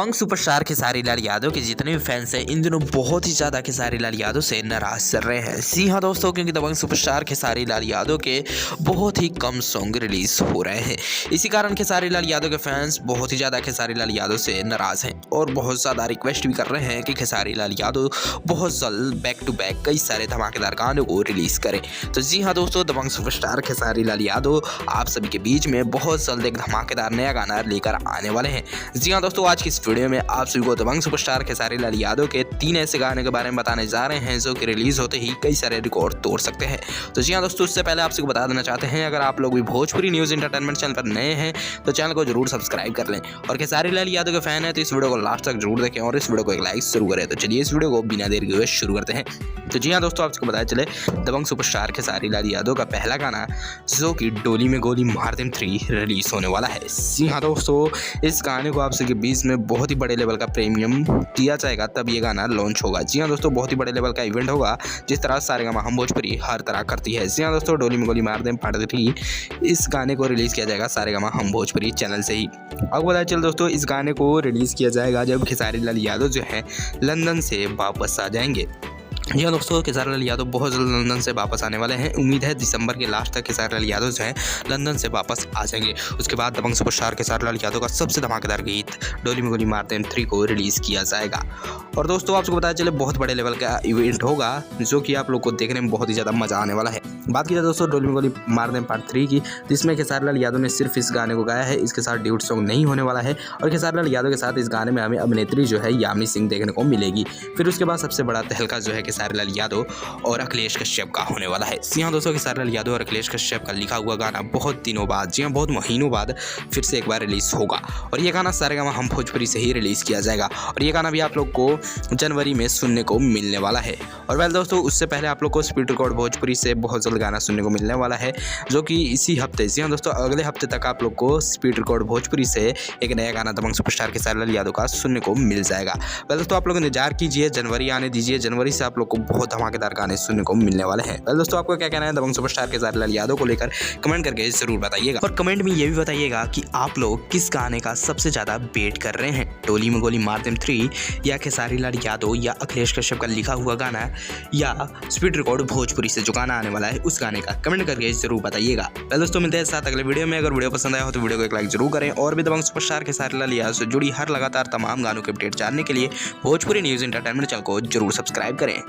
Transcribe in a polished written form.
दबंग superstar Khesari Lal Yadav के जितने भी फैंस हैं इन दिनों बहुत ही ज्यादा खेसारी लाल यादव से नाराज चल रहे हैं। जी हाँ दोस्तों, क्योंकि दबंग सुपरस्टार खेसारी लाल यादव के बहुत ही कम सॉन्ग रिलीज हो रहे हैं। इसी कारण खेसारी लाल यादव के फैंस बहुत ही ज्यादा खेसारी लाल यादव से नाराज हैं और बहुत ज्यादा रिक्वेस्ट भी कर रहे हैं कि खेसारी लाल यादव बहुत जल्द बैक टू बैक कई सारे धमाकेदार गानों को रिलीज करें। तो जी हाँ दोस्तों, दबंग सुपरस्टार खेसारी लाल यादव आप सभी के बीच में बहुत जल्द एक धमाकेदार नया गाना लेकर आने वाले हैं। जी हाँ दोस्तों, आज की इस वीडियो में आप सभी को दबंग सुपरस्टार खेसारी लाल यादव के 3 ऐसे गाने के बारे में बताने जा रहे हैं जो कि रिलीज होते ही कई सारे रिकॉर्ड तोड़ सकते हैं। तो जी हाँ दोस्तों, उससे पहले आप सभी को बता देना चाहते हैं, अगर आप लोग भी भोजपुरी न्यूज एंटरटेनमेंट चैनल पर नए हैं तो चैनल को जरूर सब्सक्राइब कर लें और खेसारी लाल यादव के फैन है तो इस वीडियो को लास्ट तक जरूर देखें और इस वीडियो को एक लाइक शुरू करें। तो चलिए इस वीडियो को बिना देर किए शुरू करते हैं। तो जी हाँ दोस्तों, आपको बताया चले दबंग सुपरस्टार खेसारी लाल यादव का पहला गाना जो कि डोली में गोली मार देम 3 रिलीज होने वाला है। जी हाँ दोस्तों, इस गाने को आप सभी के बीच में बहुत ही बड़े लेवल का प्रीमियम दिया जाएगा तब ये गाना लॉन्च होगा। जी हाँ दोस्तों, बहुत ही बड़े लेवल का इवेंट होगा जिस तरह सारेगामा हम भोजपुरी हर तरह करती है। जी हाँ दोस्तों, डोली में गोली मार देम पार्ट 3 इस गाने को रिलीज किया जाएगा सारेगामा हम भोजपुरी चैनल से ही। आपको बताया चल दोस्तों, इस गाने को रिलीज किया जाएगा जब खेसारी लाल यादव जो है लंदन से वापस आ जाएंगे। जी हाँ दोस्तों, खेसारी लाल यादव बहुत जल्द लंदन से वापस आने वाले हैं। उम्मीद है दिसंबर के लास्ट तक खेसारी लाल यादव जो है लंदन से वापस आ जाएंगे। उसके बाद दबंग सुपरस्टार खेसारी लाल यादव का सबसे धमाकेदार गीत डोली में गोली मारते हैं 3 को रिलीज किया जाएगा। और दोस्तों आपको बताया चले बहुत बड़े लेवल का इवेंट होगा जो कि आप लोग को देखने में बहुत ही ज़्यादा मजा आने वाला है। बात की जाए दोस्तों डोली में गोली मार दें पार्ट 3 की, जिसमें खेसारी लाल यादव ने सिर्फ इस गाने को गाया है। इसके साथ ड्यूट सॉन्ग नहीं होने वाला है और खेसारी लाल यादव के साथ इस गाने में हमें अभिनेत्री जो है यामी सिंह देखने को मिलेगी। फिर उसके बाद सबसे बड़ा तहलका जो है खेसारी लाल यादव और अखिलेश कश्यप का होने वाला है। जी हाँ दोस्तों, खेसारी लाल यादव और अखिलेश कश्यप का लिखा हुआ गाना बहुत दिनों बाद, जी हाँ बहुत महीनों बाद फिर से एक बार रिलीज होगा और ये गाना सारेगामा हम भोजपुरी से ही रिलीज किया जाएगा और ये गाना भी आप लोग को जनवरी में सुनने को मिलने वाला है। और वेल दोस्तों, उससे पहले आप लोग को स्पीड रिकॉर्ड भोजपुरी से बहुत जल्द गाना सुनने को मिलने वाला है जो कि इसी हफ्ते, जी हाँ दोस्तों अगले हफ्ते तक आप लोग को स्पीड रिकॉर्ड भोजपुरी से एक नया गाना दबंग सुपरस्टार खेसारी लाल यादव का सुनने को मिल जाएगा। वेल दोस्तों, आप लोग इंतजार कीजिए, जनवरी आने दीजिए, जनवरी से आप लोग को बहुत धमाकेदार गाने सुनने को मिलने वाले हैं। वेल दोस्तों, आपको क्या कहना है दबंग सुपरस्टार खेसारी लाल यादव को लेकर कमेंट करके जरूर बताइएगा और कमेंट में ये भी बताइएगा कि आप लोग किस गाने का सबसे ज्यादा वेट कर रहे हैं, डोली में गोली मार देम 3 या खेसारी लाल यादव या अखिलेश कश्यप का लिखा हुआ गाना या स्पीड रिकॉर्ड भोजपुरी से जो गाना आने वाला है उस गाने का कमेंट करके जरूर बताइएगा। वेल दोस्तों, मिलते हैं साथ अगले वीडियो में। अगर वीडियो पसंद आया हो तो वीडियो को एक लाइक जरूर करें और भी दबंग सुपरस्टार खेसारी लाल यादव से जुड़ी हर लगातार तमाम गानों के अपडेट जानने के लिए भोजपुरी न्यूज एंटरटेनमेंट चैनल को जरूर सब्सक्राइब करें।